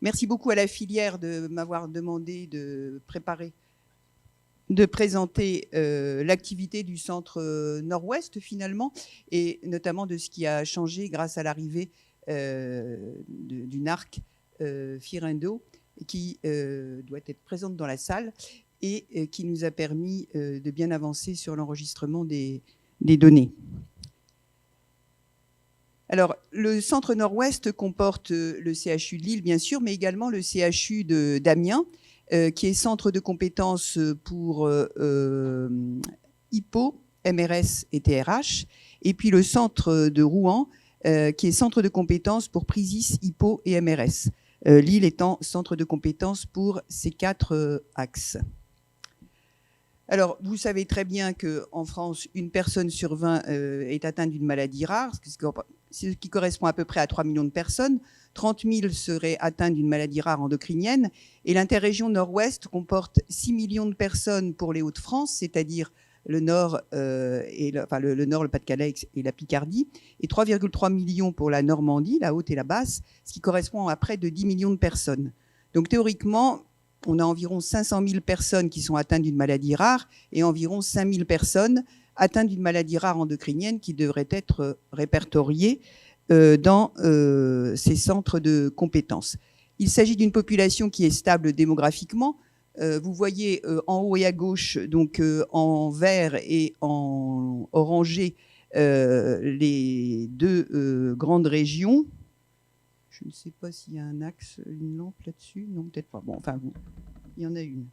Merci beaucoup à la filière de m'avoir demandé de présenter l'activité du centre nord-ouest finalement, et notamment de ce qui a changé grâce à l'arrivée d'une arc Firendo qui doit être présente dans la salle et qui nous a permis de bien avancer sur l'enregistrement des données. Alors, le centre nord-ouest comporte le CHU de Lille, bien sûr, mais également le CHU d'Amiens, qui est centre de compétences pour HIPPO, MRS et TRH, et puis le centre de Rouen, qui est centre de compétences pour PRISIS, HIPPO et MRS. Lille étant centre de compétences pour ces 4 axes. Alors, vous savez très bien qu'en France, une personne sur 20 est atteinte d'une maladie rare, ce qui correspond à peu près à 3 millions de personnes. 30 000 seraient atteintes d'une maladie rare endocrinienne. Et l'interrégion nord-ouest comporte 6 millions de personnes pour les Hauts-de-France, c'est-à-dire le Nord, le Nord, le Pas-de-Calais et la Picardie, et 3,3 millions pour la Normandie, la haute et la basse, ce qui correspond à près de 10 millions de personnes. Donc théoriquement, on a environ 500 000 personnes qui sont atteintes d'une maladie rare et environ 5 000 personnes atteintes d'une maladie rare endocrinienne qui devraient être répertoriées dans ces centres de compétences. Il s'agit d'une population qui est stable démographiquement. Vous voyez en haut et à gauche, donc en vert et en orangé, les 2 grandes régions. Je ne sais pas s'il y a un axe, une lampe là-dessus. Non, peut-être pas. Bon, enfin, il y en a une.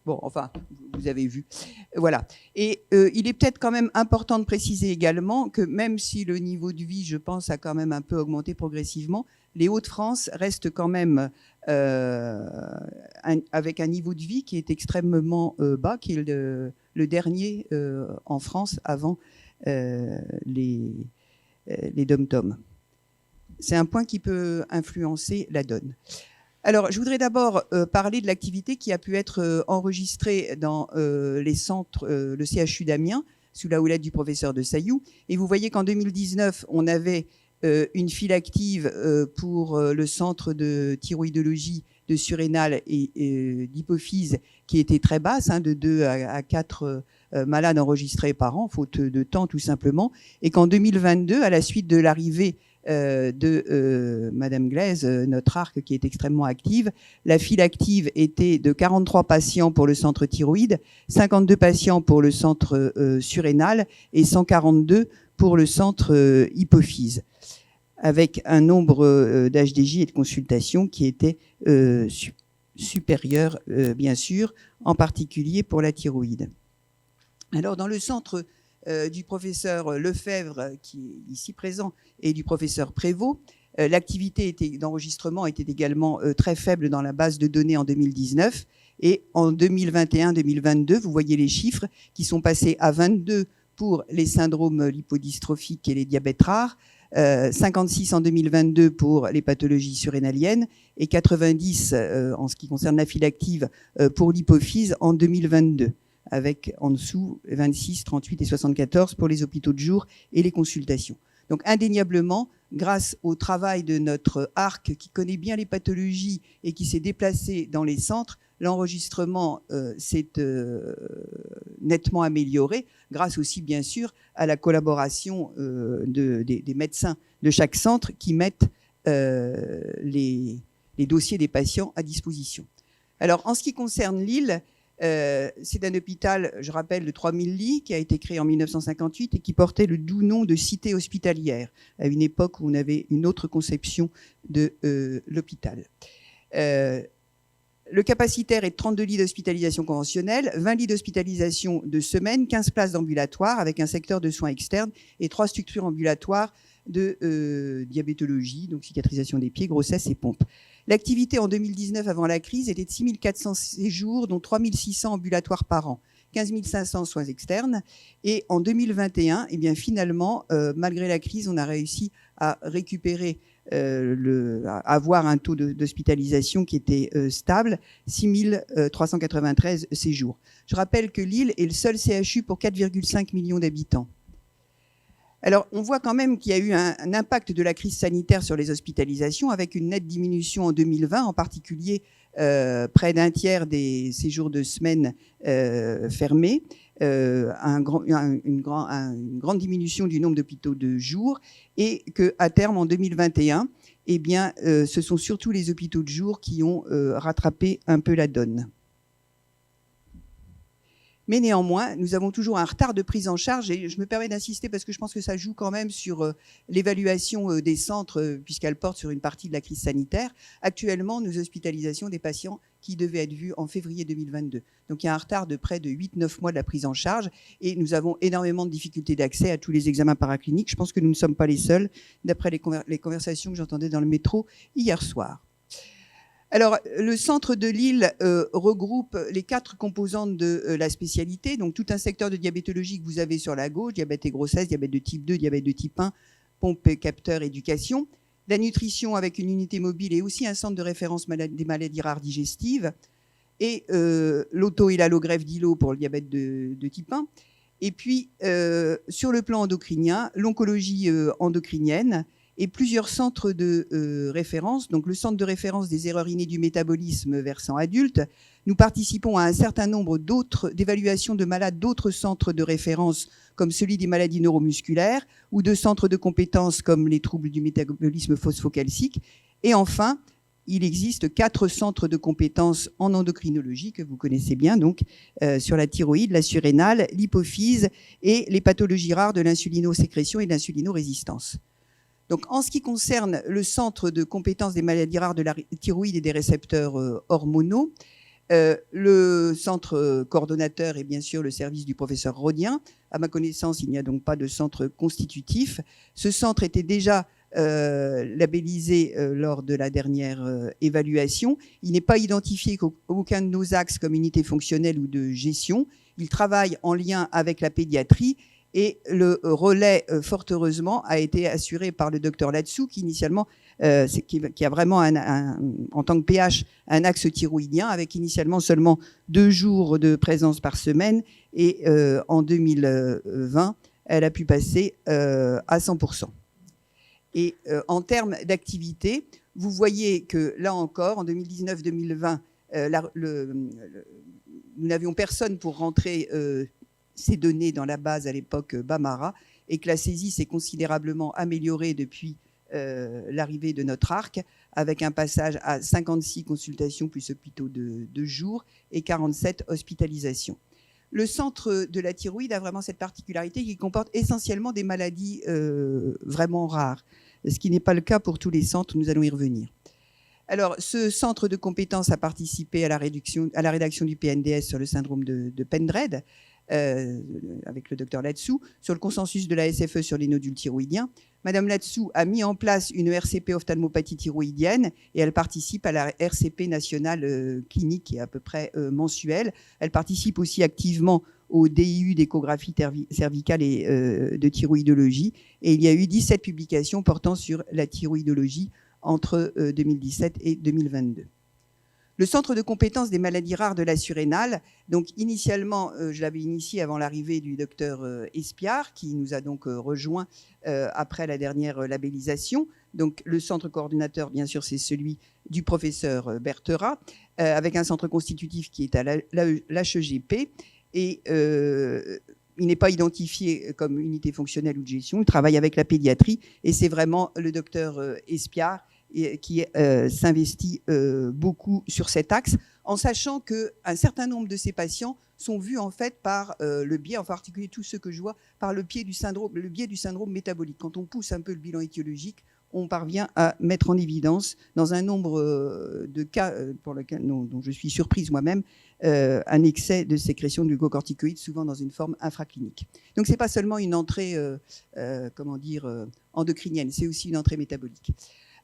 Bon, enfin, vous avez vu. Voilà. Et il est peut-être quand même important de préciser également que même si le niveau de vie, je pense, a quand même un peu augmenté progressivement, les Hauts-de-France restent quand même avec un niveau de vie qui est extrêmement bas, qui est le dernier en France avant les dom-toms. C'est un point qui peut influencer la donne. Alors, je voudrais d'abord parler de l'activité qui a pu être enregistrée dans les centres, le CHU d'Amiens, sous la houlette du professeur de Sailloux. Et vous voyez qu'en 2019, on avait une file active pour le centre de thyroïdologie, de surrénale et d'hypophyse qui était très basse, de 2 à 4 malades enregistrés par an, faute de temps tout simplement. Et qu'en 2022, à la suite de l'arrivée de Madame Glaise, notre arc qui est extrêmement active. La file active était de 43 patients pour le centre thyroïde, 52 patients pour le centre surrénal et 142 pour le centre hypophyse, avec un nombre d'HDJ et de consultations qui était supérieur, bien sûr, en particulier pour la thyroïde. Alors, dans le centre du professeur Lefebvre, qui est ici présent, et du professeur Prévost, l'activité d'enregistrement était également très faible dans la base de données en 2019. Et en 2021-2022, vous voyez les chiffres qui sont passés à 22 pour les syndromes lipodystrophiques et les diabètes rares, 56 en 2022 pour les pathologies surrénaliennes et 90 en ce qui concerne la file active pour l'hypophyse en 2022. Avec en dessous 26, 38 et 74 pour les hôpitaux de jour et les consultations. Donc indéniablement, grâce au travail de notre ARC qui connaît bien les pathologies et qui s'est déplacé dans les centres, l'enregistrement s'est nettement amélioré, grâce aussi bien sûr à la collaboration des médecins de chaque centre qui mettent les dossiers des patients à disposition. Alors en ce qui concerne Lille, c'est un hôpital, je rappelle, de 3000 lits qui a été créé en 1958 et qui portait le doux nom de cité hospitalière, à une époque où on avait une autre conception de l'hôpital. Le capacitaire est de 32 lits d'hospitalisation conventionnelle, 20 lits d'hospitalisation de semaine, 15 places d'ambulatoire avec un secteur de soins externes et 3 structures ambulatoires de diabétologie, donc cicatrisation des pieds, grossesse et pompe. L'activité en 2019, avant la crise, était de 6400 séjours, dont 3600 ambulatoires par an, 15 500 soins externes. Et en 2021, eh bien, finalement, malgré la crise, on a réussi à récupérer, à avoir un taux d'hospitalisation qui était stable, 6 393 séjours. Je rappelle que Lille est le seul CHU pour 4,5 millions d'habitants. Alors, on voit quand même qu'il y a eu un impact de la crise sanitaire sur les hospitalisations, avec une nette diminution en 2020, en particulier près d'un tiers des séjours de semaine fermés, une grande diminution du nombre d'hôpitaux de jour, et qu'à terme, en 2021, eh bien, ce sont surtout les hôpitaux de jour qui ont rattrapé un peu la donne. Mais néanmoins, nous avons toujours un retard de prise en charge, et je me permets d'insister parce que je pense que ça joue quand même sur l'évaluation des centres, puisqu'elle porte sur une partie de la crise sanitaire. Actuellement, nos hospitalisations des patients qui devaient être vus en février 2022. Donc il y a un retard de près de 8-9 mois de la prise en charge, et nous avons énormément de difficultés d'accès à tous les examens paracliniques. Je pense que nous ne sommes pas les seuls, d'après les conversations que j'entendais dans le métro hier soir. Alors, le centre de Lille regroupe les 4 composantes de la spécialité, donc tout un secteur de diabétologie que vous avez sur la gauche, diabète et grossesse, diabète de type 2, diabète de type 1, pompe et capteur, éducation, la nutrition avec une unité mobile et aussi un centre de référence des maladies rares digestives, et l'auto et l'allogreffe d'îlot pour le diabète de type 1, et puis sur le plan endocrinien, l'oncologie endocrinienne, et plusieurs centres de référence. Donc le centre de référence des erreurs innées du métabolisme versant adulte. Nous participons à un certain nombre d'évaluations de malades d'autres centres de référence, comme celui des maladies neuromusculaires, ou de centres de compétences comme les troubles du métabolisme phosphocalcique. Et enfin, il existe 4 centres de compétences en endocrinologie, que vous connaissez bien, donc sur la thyroïde, la surrénale, l'hypophyse et les pathologies rares de l'insulinosécrétion et de l'insulinorésistance. Donc, en ce qui concerne le centre de compétences des maladies rares de la thyroïde et des récepteurs hormonaux, le centre coordonnateur est bien sûr le service du professeur Rodien. À ma connaissance, il n'y a donc pas de centre constitutif. Ce centre était déjà labellisé lors de la dernière évaluation. Il n'est pas identifié qu'aucun de nos axes comme unité fonctionnelle ou de gestion. Il travaille en lien avec la pédiatrie. Et le relais, fort heureusement, a été assuré par le docteur Latsou, qui initialement, qui a vraiment, en tant que PH, un axe thyroïdien, avec initialement seulement 2 jours de présence par semaine. Et en 2020, elle a pu passer à 100%. Et en termes d'activité, vous voyez que là encore, en 2019-2020, nous n'avions personne pour rentrer ces données dans la base à l'époque Bamara, et que la saisie s'est considérablement améliorée depuis l'arrivée de notre ARC, avec un passage à 56 consultations plus hôpitaux de jour et 47 hospitalisations. Le centre de la thyroïde a vraiment cette particularité qui comporte essentiellement des maladies vraiment rares, ce qui n'est pas le cas pour tous les centres, nous allons y revenir. Alors, ce centre de compétences a participé à la rédaction du PNDS sur le syndrome de Pendred, avec le docteur Latsou, sur le consensus de la SFE sur les nodules thyroïdiens. Madame Latsou a mis en place une RCP ophtalmopathie thyroïdienne, et elle participe à la RCP nationale clinique qui est à peu près mensuelle. Elle participe aussi activement au DIU d'échographie cervicale et de thyroïdologie, et il y a eu 17 publications portant sur la thyroïdologie entre 2017 et 2022. Le centre de compétences des maladies rares de la surrénale, donc initialement, je l'avais initié avant l'arrivée du docteur Espiard, qui nous a donc rejoint après la dernière labellisation. Donc le centre coordonnateur, bien sûr, c'est celui du professeur Berthera, avec un centre constitutif qui est à l'HEGP, et il n'est pas identifié comme unité fonctionnelle ou de gestion, il travaille avec la pédiatrie, et c'est vraiment le docteur Espiard qui s'investit beaucoup sur cet axe, en sachant qu'un certain nombre de ces patients sont vus en fait par le biais, en particulier tous ceux que je vois, par le biais du syndrome métabolique. Quand on pousse un peu le bilan étiologique, on parvient à mettre en évidence, dans un nombre de cas pour lequel, dont je suis surprise moi-même, un excès de sécrétion de glucocorticoïdes, souvent dans une forme infraclinique. Donc ce n'est pas seulement une entrée endocrinienne, c'est aussi une entrée métabolique.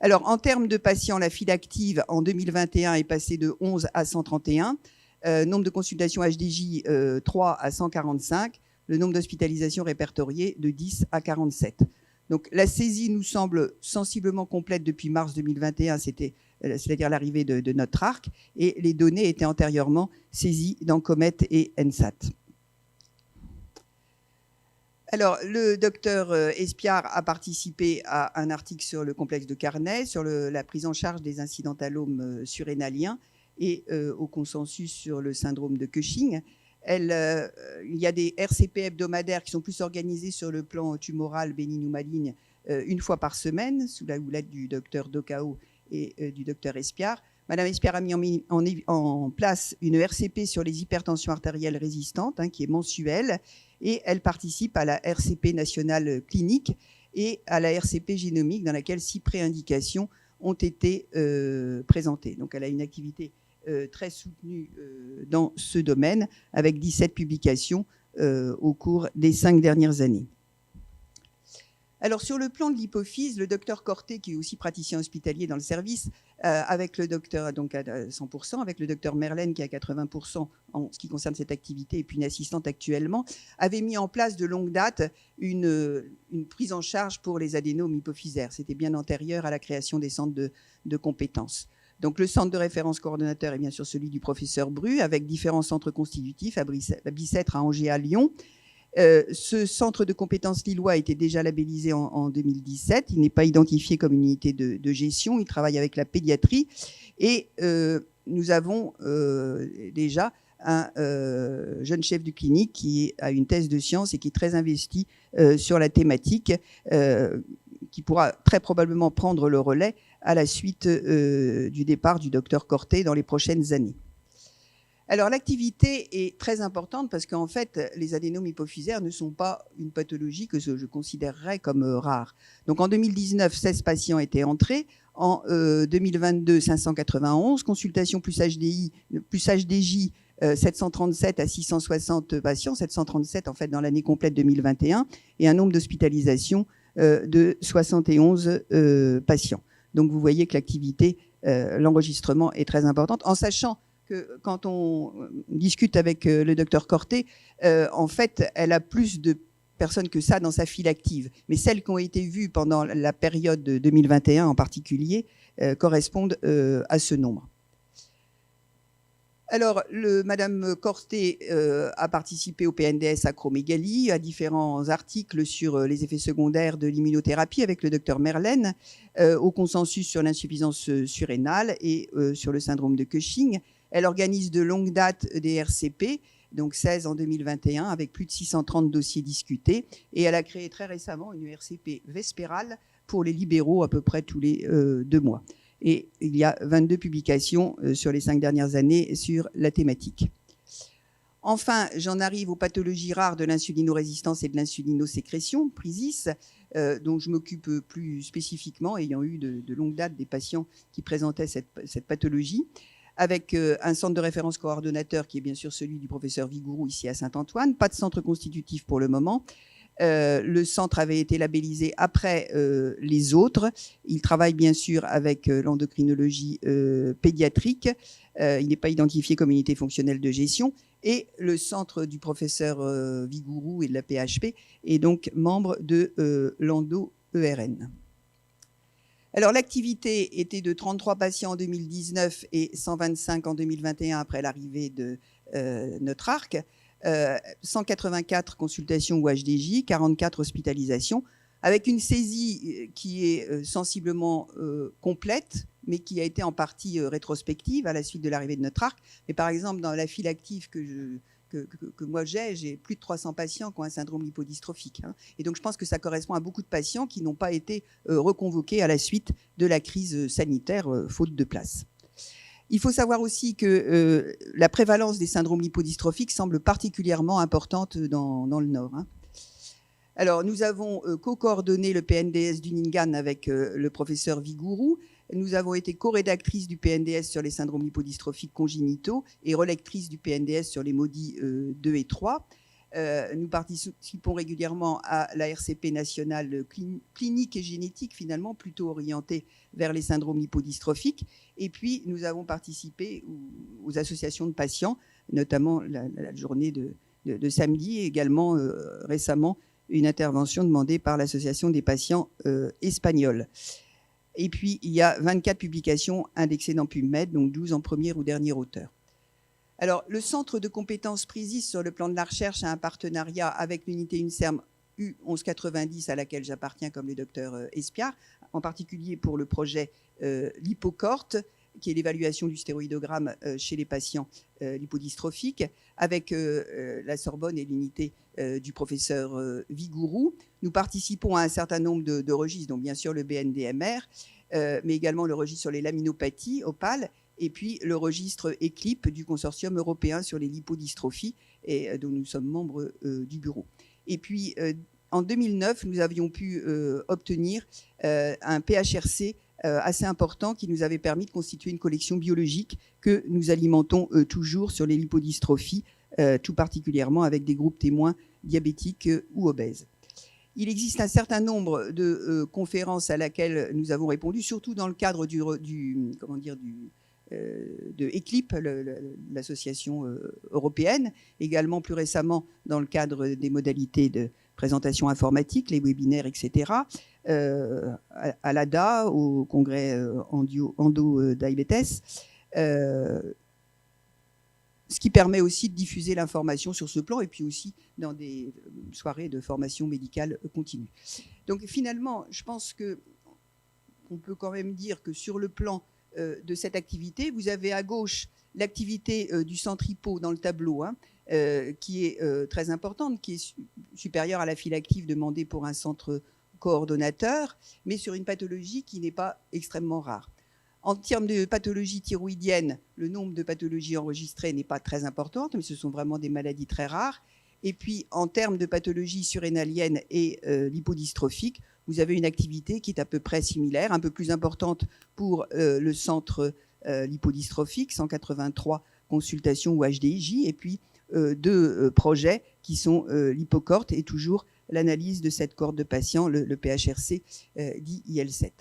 Alors, en termes de patients, la file active en 2021 est passée de 11 à 131, nombre de consultations HDJ 3 à 145, le nombre d'hospitalisations répertoriées de 10 à 47. Donc la saisie nous semble sensiblement complète depuis mars 2021, c'est-à-dire l'arrivée de notre ARC, et les données étaient antérieurement saisies dans Comet et ENSAT. Alors, le docteur Espiard a participé à un article sur le complexe de Carnet, sur la prise en charge des incidentalomes surrénaliens et au consensus sur le syndrome de Cushing. Il y a des RCP hebdomadaires qui sont plus organisés sur le plan tumoral, bénigne ou maligne, une fois par semaine, sous la houlette du docteur Docao et du docteur Espiard. Madame Espiard a mis en place une RCP sur les hypertensions artérielles résistantes, qui est mensuelle, et elle participe à la RCP nationale clinique et à la RCP génomique, dans laquelle 6 préindications ont été présentées. Donc elle a une activité très soutenue dans ce domaine, avec 17 publications au cours des 5 dernières années. Alors, sur le plan de l'hypophyse, le docteur Corté, qui est aussi praticien hospitalier dans le service, avec le docteur, donc à 100%, avec le docteur Merlène, qui est à 80% en ce qui concerne cette activité, et puis une assistante actuellement, avait mis en place de longue date une prise en charge pour les adénomes hypophysaires. C'était bien antérieur à la création des centres de compétences. Donc, le centre de référence coordonnateur est bien sûr celui du professeur Bru, avec différents centres constitutifs, à Bicêtre, à Angers, à Lyon. Ce centre de compétences lillois a été déjà labellisé en 2017. Il n'est pas identifié comme une unité de gestion. Il travaille avec la pédiatrie. Et nous avons déjà un jeune chef de clinique qui a une thèse de sciences et qui est très investi sur la thématique, qui pourra très probablement prendre le relais à la suite du départ du docteur Corté dans les prochaines années. Alors, l'activité est très importante parce qu'en fait, les adénomes hypophysaires ne sont pas une pathologie que je considérerais comme rare. Donc, en 2019, 16 patients étaient entrés. En 2022, 591. Consultation plus HDJ, 737 à 660 patients. 737, en fait, dans l'année complète 2021. Et un nombre d'hospitalisations de 71 patients. Donc, vous voyez que l'activité, l'enregistrement est très importante, en sachant que quand on discute avec le docteur Corté, en fait, elle a plus de personnes que ça dans sa file active. Mais celles qui ont été vues pendant la période de 2021 en particulier correspondent à ce nombre. Alors, Madame Corté a participé au PNDS acromégalie, à différents articles sur les effets secondaires de l'immunothérapie avec le docteur Merlène, au consensus sur l'insuffisance surrénale et sur le syndrome de Cushing. Elle organise de longue date des RCP, donc 16 en 2021, avec plus de 630 dossiers discutés. Et elle a créé très récemment une RCP vespérale pour les libéraux à peu près tous les 2 mois. Et il y a 22 publications sur les 5 dernières années sur la thématique. Enfin, j'en arrive aux pathologies rares de l'insulinorésistance et de l'insulinosécrétion, PRISIS, dont je m'occupe plus spécifiquement, ayant eu de longue date des patients qui présentaient cette pathologie, avec un centre de référence coordonnateur qui est bien sûr celui du professeur Vigourou ici à Saint-Antoine. Pas de centre constitutif pour le moment. Le centre avait été labellisé après les autres. Il travaille bien sûr avec l'endocrinologie pédiatrique. Il n'est pas identifié comme unité fonctionnelle de gestion. Et le centre du professeur Vigourou et de la PHP est donc membre de l'endo-ERN. Alors, l'activité était de 33 patients en 2019 et 125 en 2021 après l'arrivée de notre ARC. 184 consultations ou HDJ, 44 hospitalisations, avec une saisie qui est sensiblement complète, mais qui a été en partie rétrospective à la suite de l'arrivée de notre ARC. Mais par exemple, dans la file active que moi j'ai plus de 300 patients qui ont un syndrome lipodystrophique. Et donc, je pense que ça correspond à beaucoup de patients qui n'ont pas été reconvoqués à la suite de la crise sanitaire, faute de place. Il faut savoir aussi que la prévalence des syndromes lipodystrophiques semble particulièrement importante dans le Nord. Alors, nous avons co-coordonné le PNDS du Ninghan avec le professeur Vigourou. Nous avons été co-rédactrices du PNDS sur les syndromes lipodystrophiques congénitaux et relectrices du PNDS sur les MODY 2 et 3. Nous participons régulièrement à la RCP nationale clinique et génétique, finalement, plutôt orientée vers les syndromes lipodystrophiques. Et puis, nous avons participé aux associations de patients, notamment la journée de samedi, et également récemment une intervention demandée par l'association des patients espagnols. Et puis, il y a 24 publications indexées dans PubMed, donc 12 en premier ou dernier auteur. Alors, le centre de compétences PRISIS sur le plan de la recherche a un partenariat avec l'unité UNSERM U1190 à laquelle j'appartiens comme le docteur Espiard, en particulier pour le projet Lipocorte, qui est l'évaluation du stéroïdogramme chez les patients lipodystrophiques, avec la Sorbonne et l'unité du professeur Vigourou. Nous participons à un certain nombre de registres, donc bien sûr le BNDMR, mais également le registre sur les laminopathies, OPAL, et puis le registre ECLIP du consortium européen sur les lipodystrophies, et dont nous sommes membres du bureau. Et puis, en 2009, nous avions pu obtenir un PHRC assez important qui nous avait permis de constituer une collection biologique que nous alimentons toujours sur les lipodystrophies, tout particulièrement avec des groupes témoins diabétiques ou obèses. Il existe un certain nombre de conférences à laquelle nous avons répondu, surtout dans le cadre de ECLIP, l'association européenne, également plus récemment dans le cadre des modalités de présentation informatique, les webinaires, etc., à l'ADA, au congrès Endo Diabetes, ce qui permet aussi de diffuser l'information sur ce plan et puis aussi dans des soirées de formation médicale continue. Donc finalement, je pense qu'on peut quand même dire que sur le plan de cette activité, vous avez à gauche l'activité du centre hypo dans le tableau, qui est très importante, qui est supérieure à la file active demandée pour un centre coordonnateur, mais sur une pathologie qui n'est pas extrêmement rare. En termes de pathologie thyroïdienne, le nombre de pathologies enregistrées n'est pas très important, mais ce sont vraiment des maladies très rares. Et puis, en termes de pathologie surrénalienne et lipodystrophique, vous avez une activité qui est à peu près similaire, un peu plus importante pour le centre lipodystrophique, 183 consultations ou HDIJ, et puis deux projets qui sont l'Hipocorte et toujours l'analyse de cette cohorte de patients, le PHRC dit IL7.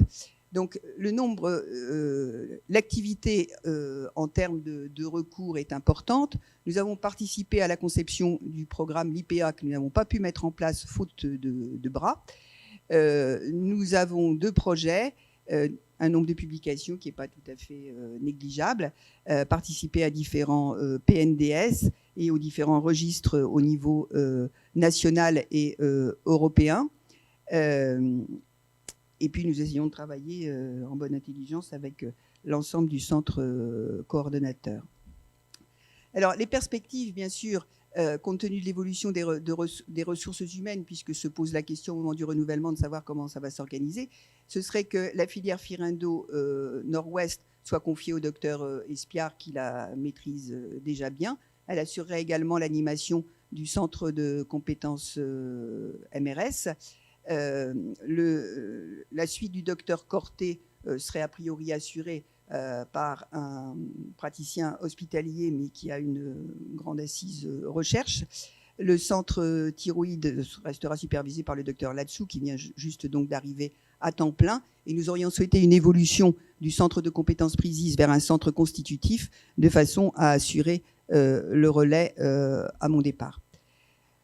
Donc, le nombre, l'activité en termes de recours est importante. Nous avons participé à la conception du programme LIPEA que nous n'avons pas pu mettre en place faute de bras. Nous avons deux projets, un nombre de publications qui n'est pas tout à fait négligeable, participer à différents PNDS et aux différents registres au niveau national et européen. Et puis, nous essayons de travailler en bonne intelligence avec l'ensemble du centre coordonnateur. Alors, les perspectives, bien sûr, compte tenu de l'évolution des ressources humaines, puisque se pose la question au moment du renouvellement de savoir comment ça va s'organiser, ce serait que la filière Firindo Nord-Ouest soit confiée au docteur Espiard, qui la maîtrise déjà bien. Elle assurerait également l'animation du centre de compétences MRS. La suite du docteur Corté serait a priori assurée par un praticien hospitalier, mais qui a une grande assise recherche. Le centre thyroïde restera supervisé par le docteur Latsou, qui vient juste donc d'arriver à temps plein. Et nous aurions souhaité une évolution du centre de compétences Prisis vers un centre constitutif, de façon à assurer le relais à mon départ.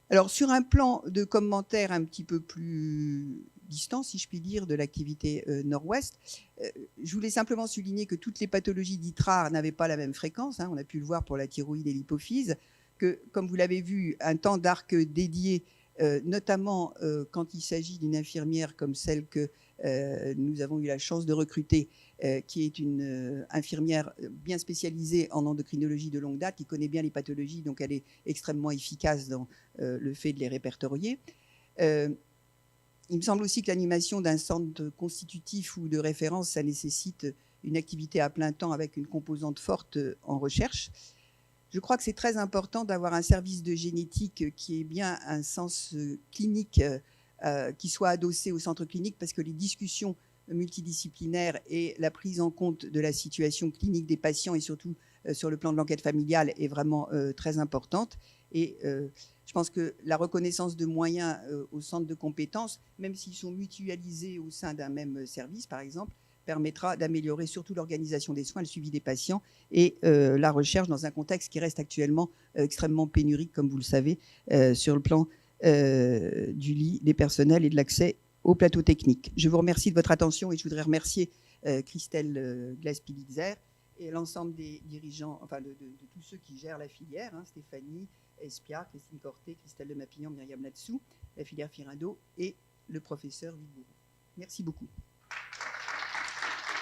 Alors, sur un plan de commentaire un petit peu plus distant, si je puis dire, de l'activité nord-ouest, je voulais simplement souligner que toutes les pathologies dites rares n'avaient pas la même fréquence. On a pu le voir pour la thyroïde et l'hypophyse, que, comme vous l'avez vu, un temps d'arc dédié, notamment quand il s'agit d'une infirmière comme celle que nous avons eu la chance de recruter, qui est une infirmière bien spécialisée en endocrinologie de longue date, qui connaît bien les pathologies, donc elle est extrêmement efficace dans le fait de les répertorier. Il me semble aussi que l'animation d'un centre constitutif ou de référence, ça nécessite une activité à plein temps avec une composante forte en recherche. Je crois que c'est très important d'avoir un service de génétique qui ait bien un sens clinique, qui soit adossé au centre clinique, parce que les discussions multidisciplinaires et la prise en compte de la situation clinique des patients et surtout sur le plan de l'enquête familiale est vraiment très importante. Et je pense que la reconnaissance de moyens au centre de compétences, même s'ils sont mutualisés au sein d'un même service, par exemple, permettra d'améliorer surtout l'organisation des soins, le suivi des patients et la recherche dans un contexte qui reste actuellement extrêmement pénurique, comme vous le savez, sur le plan du lit, des personnels et de l'accès au plateau technique. Je vous remercie de votre attention et je voudrais remercier Christelle Glass-Pilitzer et l'ensemble des dirigeants, enfin de tous ceux qui gèrent la filière, Stéphanie Espiard, Christine Corté, Christelle de Mapillon, Myriam Latsou, la filière Firado et le professeur Villebourg. Merci beaucoup.